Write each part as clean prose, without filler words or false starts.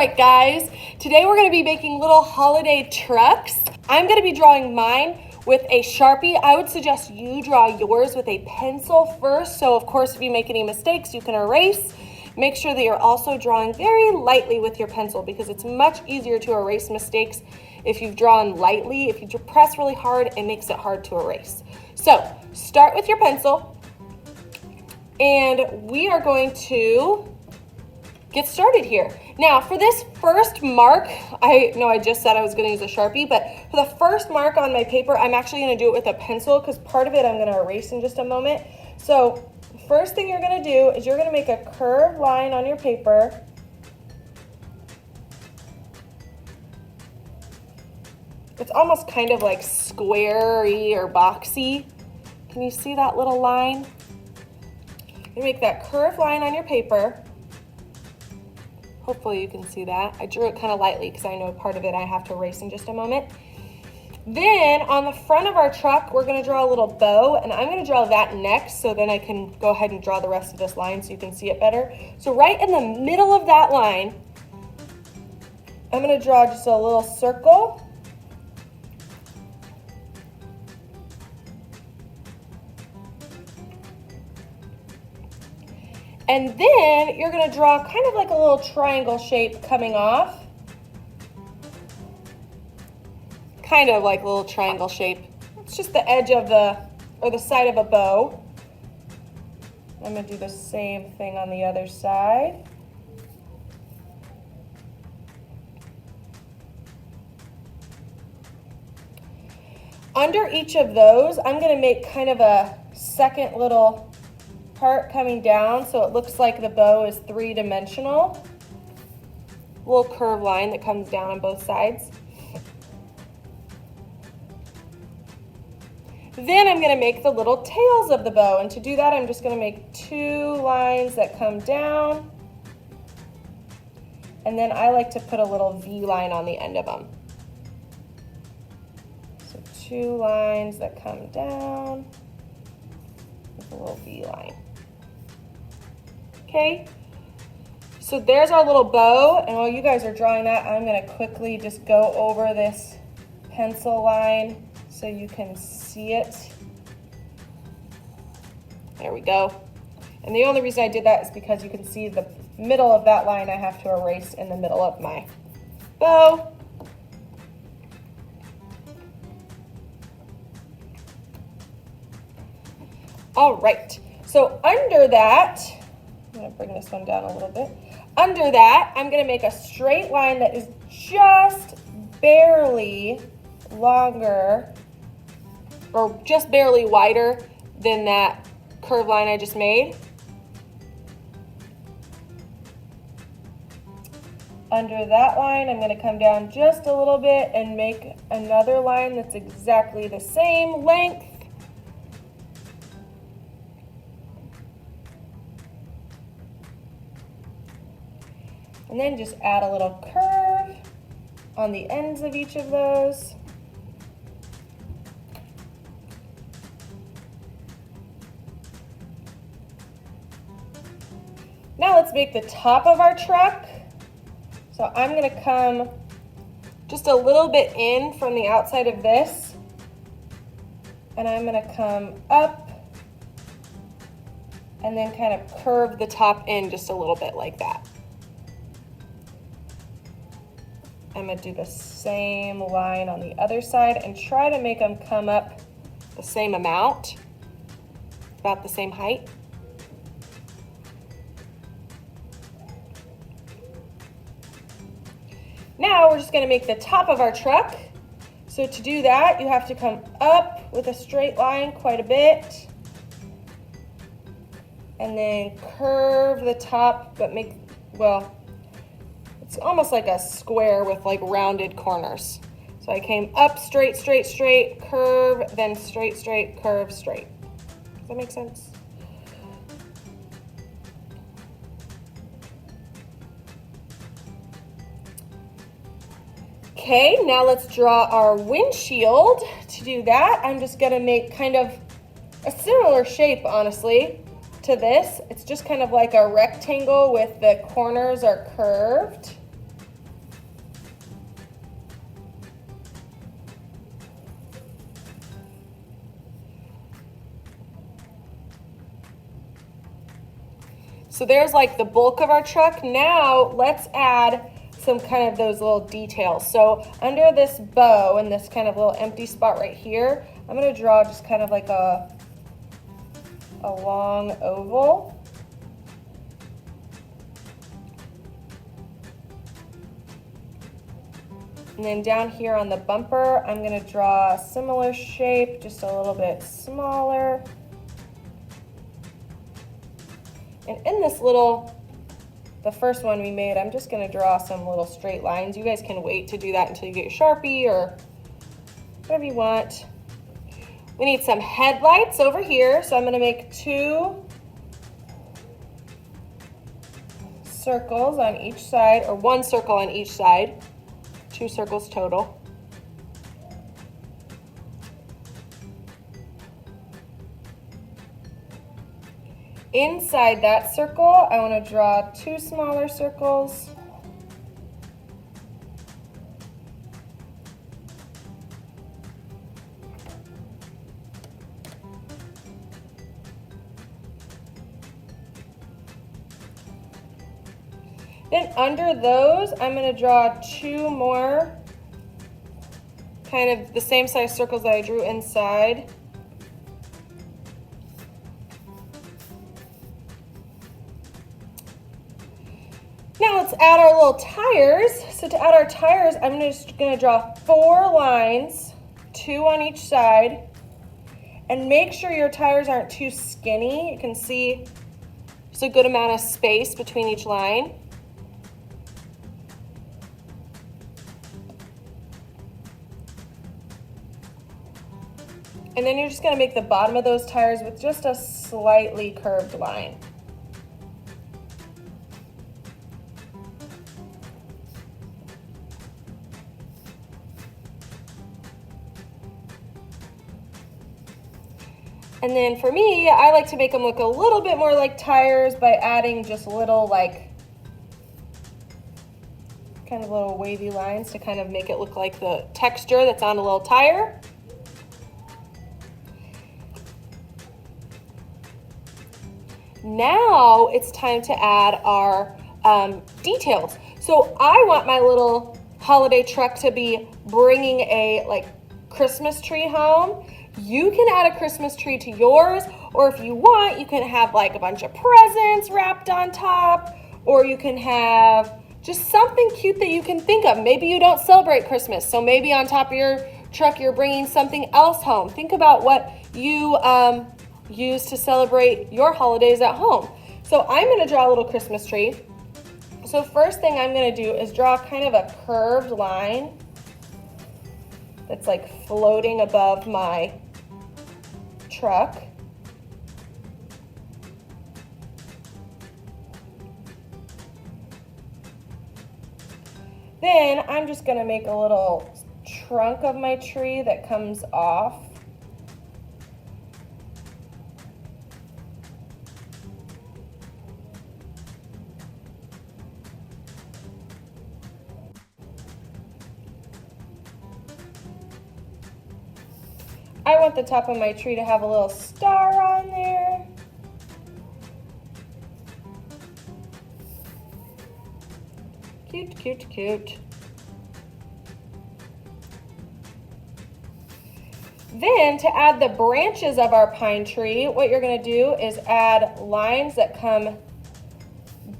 right, guys, today we're going to be making little holiday trucks. I'm going to be drawing mine with a Sharpie. I would suggest you draw yours with a pencil first. So of course, if you make any mistakes, you can erase. Make sure that you're also drawing very lightly with your pencil because it's much easier to erase mistakes if you've drawn lightly. If you press really hard, it makes it hard to erase. So start with your pencil and we are going to get started here. Now for this first mark, I know I just said I was going to use a Sharpie, but for the first mark on my paper, I'm actually going to do it with a pencil because part of it I'm going to erase in just a moment. So first thing you're going to do is you're going to make a curved line on your paper. It's almost kind of like square-y or boxy. Can you see that little line? You make that curved line on your paper. Hopefully you can see that. I drew it kind of lightly because I know part of it I have to erase in just a moment. Then on the front of our truck, we're going to draw a little bow, and I'm going to draw that next so then I can go ahead and draw the rest of this line so you can see it better. So right in the middle of that line, I'm going to draw just a little circle. And then you're going to draw kind of like a little triangle shape coming off. Kind of like a little triangle shape. It's just the edge of the side of a bow. I'm going to do the same thing on the other side. Under each of those, I'm going to make kind of a second little part coming down so it looks like the bow is three-dimensional. Little curved line that comes down on both sides. Then I'm going to make the little tails of the bow, and to do that I'm just going to make two lines that come down, and then I like to put a little V line on the end of them. So two lines that come down with a little V line. Okay, so there's our little bow, and while you guys are drawing that, I'm going to quickly just go over this pencil line so you can see it. There we go. And the only reason I did that is because you can see the middle of that line I have to erase in the middle of my bow. All right, so under that, I'm going to bring this one down a little bit. Under that, I'm going to make a straight line that is just barely longer or just barely wider than that curved line I just made. Under that line, I'm going to come down just a little bit and make another line that's exactly the same length. And then just add a little curve on the ends of each of those. Now let's make the top of our truck. So I'm going to come just a little bit in from the outside of this, and I'm going to come up and then kind of curve the top in just a little bit like that. I'm going to do the same line on the other side and try to make them come up the same amount, about the same height. Now we're just going to make the top of our truck. So to do that, you have to come up with a straight line quite a bit, and then curve the top, but make, well, it's almost like a square with like rounded corners. So I came up, straight, straight, straight, curve, then straight, straight, curve, straight. Does that make sense? Okay, now let's draw our windshield. To do that, I'm just gonna make kind of a similar shape, honestly, to this. It's just kind of like a rectangle with the corners are curved. So there's like the bulk of our truck. Now let's add some kind of those little details. So under this bow and this kind of little empty spot right here, I'm gonna draw just kind of like a long oval. And then down here on the bumper, I'm gonna draw a similar shape, just a little bit smaller. And in this the first one we made, I'm just gonna draw some little straight lines. You guys can wait to do that until you get your Sharpie or whatever you want. We need some headlights over here, so I'm gonna make 2 circles on each side, or 1 circle on each side, 2 circles total. Inside that circle, I want to draw 2 smaller circles. Then under those, I'm going to draw 2 more, kind of the same size circles that I drew inside. Now let's add our little tires. So to add our tires, I'm just gonna draw 4 lines, 2 on each side, and make sure your tires aren't too skinny. You can see there's a good amount of space between each line. And then you're just gonna make the bottom of those tires with just a slightly curved line. And then for me, I like to make them look a little bit more like tires by adding just little kind of little wavy lines to kind of make it look like the texture that's on a little tire. Now it's time to add our details. So I want my little holiday truck to be bringing a Christmas tree home. You can add a Christmas tree to yours, or if you want, you can have a bunch of presents wrapped on top, or you can have just something cute that you can think of. Maybe you don't celebrate Christmas, so maybe on top of your truck, you're bringing something else home. Think about what you use to celebrate your holidays at home. So I'm gonna draw a little Christmas tree. So first thing I'm gonna do is draw kind of a curved line that's floating above my truck. Then I'm just gonna make a little trunk of my tree that comes off. I want the top of my tree to have a little star on there. Cute, cute, cute. Then to add the branches of our pine tree, what you're gonna do is add lines that come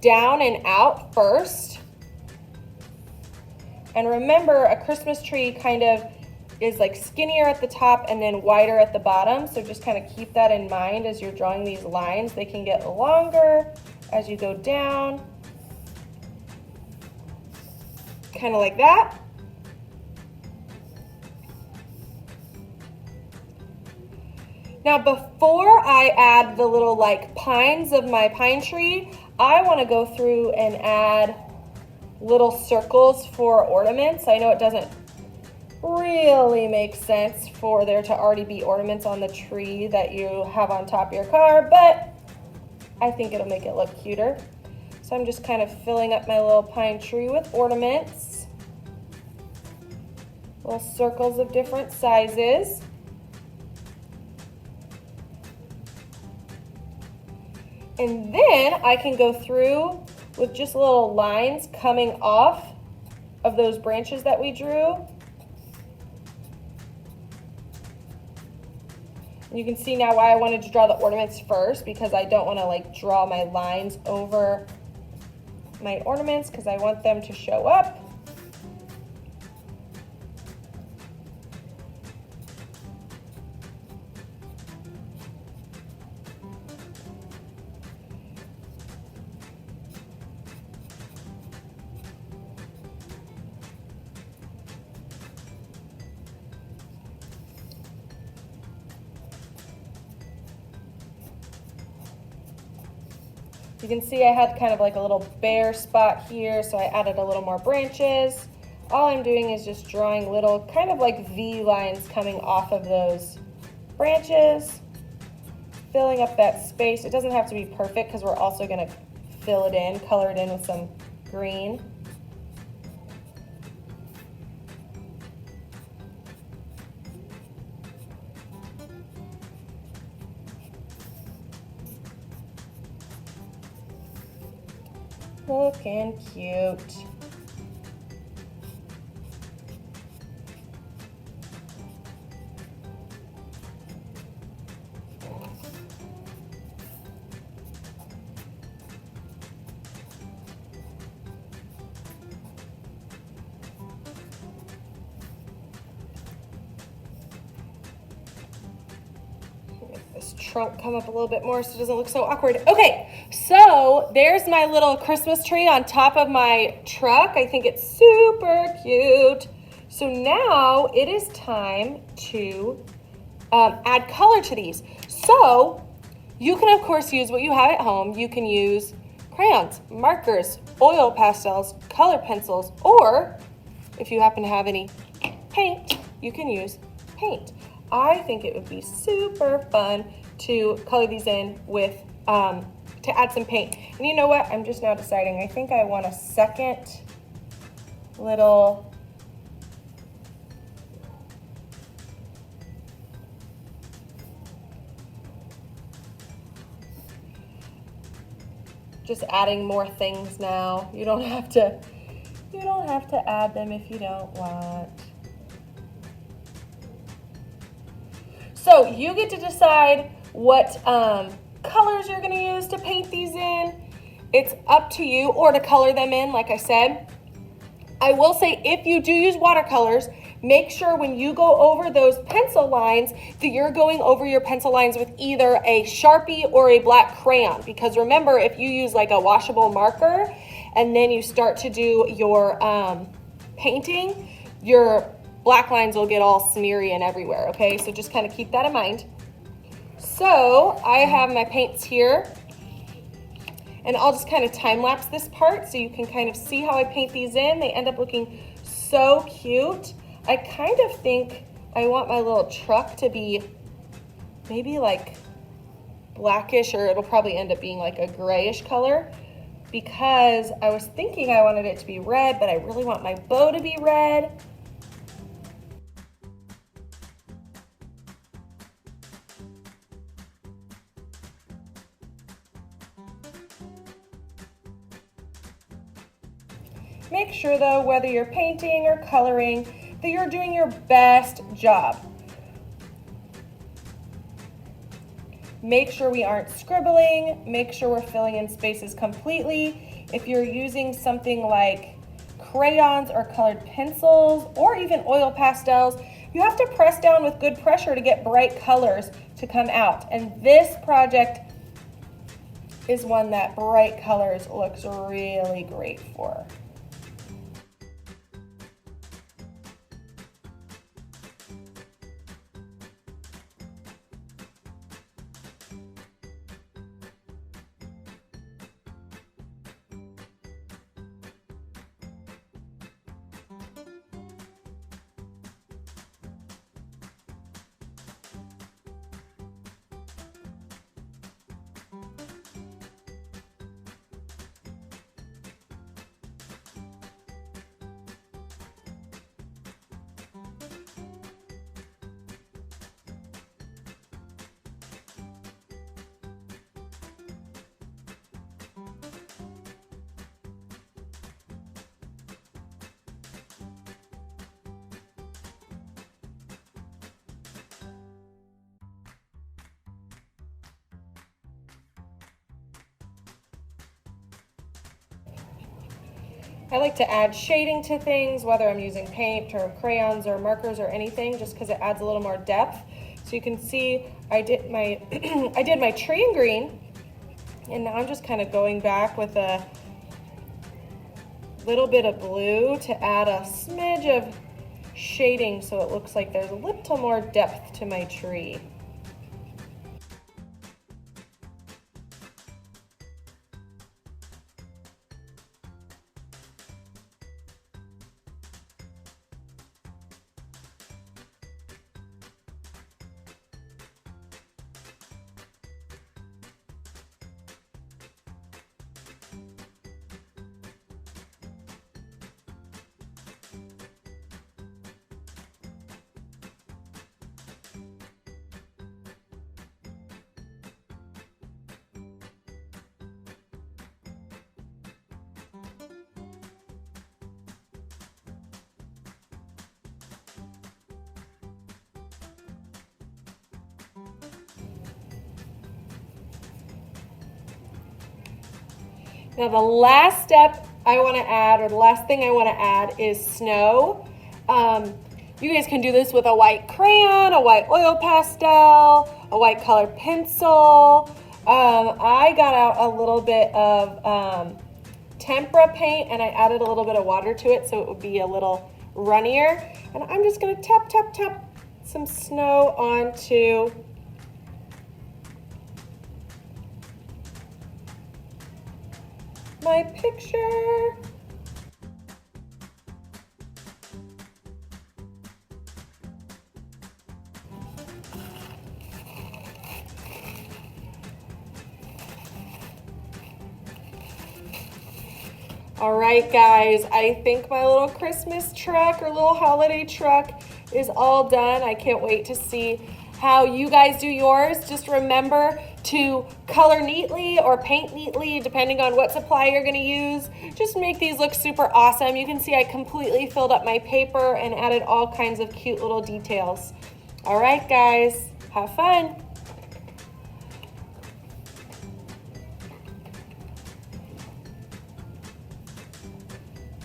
down and out first. And remember, a Christmas tree kind of is skinnier at the top and then wider at the bottom. So just kind of keep that in mind as you're drawing these lines. They can get longer as you go down. Kind of like that. Now before I add the little pines of my pine tree, I want to go through and add little circles for ornaments. I know it doesn't really makes sense for there to already be ornaments on the tree that you have on top of your car, but I think it'll make it look cuter. So I'm just kind of filling up my little pine tree with ornaments, little circles of different sizes. And then I can go through with just little lines coming off of those branches that we drew. And you can see now why I wanted to draw the ornaments first, because I don't want to like draw my lines over my ornaments because I want them to show up. You can see I had kind of like a little bare spot here, so I added a little more branches. All I'm doing is just drawing little kind of like V lines coming off of those branches, filling up that space. It doesn't have to be perfect because we're also going to fill it in, color it in with some green. Looking cute. Make this trunk come up a little bit more so it doesn't look so awkward. Okay, so there's my little Christmas tree on top of my truck. I think it's super cute. So now it is time to add color to these. So you can of course use what you have at home. You can use crayons, markers, oil pastels, color pencils, or if you happen to have any paint, you can use paint. I think it would be super fun to color these in with, to add some paint. And you know what? I'm just now deciding. I think I want a second little just adding more things now. You don't have to add them if you don't want. So you get to decide what colors you're going to use to paint these in. It's up to you, or to color them in, like I said. I will say, if you do use watercolors, make sure when you go over those pencil lines that you're going over your pencil lines with either a Sharpie or a black crayon. Because remember, if you use like a washable marker and then you start to do your painting, your black lines will get all smeary and everywhere, okay? So just kind of keep that in mind. So I have my paints here, and I'll just kind of time lapse this part so you can kind of see how I paint these in. They end up looking so cute. I kind of think I want my little truck to be maybe like blackish, or it'll probably end up being like a grayish color, because I was thinking I wanted it to be red, but I really want my bow to be red. Make sure though, whether you're painting or coloring, that you're doing your best job. Make sure we aren't scribbling. Make sure we're filling in spaces completely. If you're using something like crayons or colored pencils, or even oil pastels, you have to press down with good pressure to get bright colors to come out. And this project is one that bright colors looks really great for. I like to add shading to things, whether I'm using paint or crayons or markers or anything, just because it adds a little more depth. So you can see I did my I did my tree in green, and now I'm just kind of going back with a little bit of blue to add a smidge of shading so it looks like there's a little more depth to my tree. Now the last step I want to add, or the last thing I want to add, is snow. You guys can do this with a white crayon, a white oil pastel, a white colored pencil. I got out a little bit of tempera paint and I added a little bit of water to it so it would be a little runnier. And I'm just going to tap, tap, tap some snow onto my picture. All right, guys, I think my little Christmas truck or little holiday truck is all done. I can't wait to see how you guys do yours. Just remember to color neatly or paint neatly, depending on what supply you're gonna use. Just make these look super awesome. You can see I completely filled up my paper and added all kinds of cute little details. All right, guys, have fun.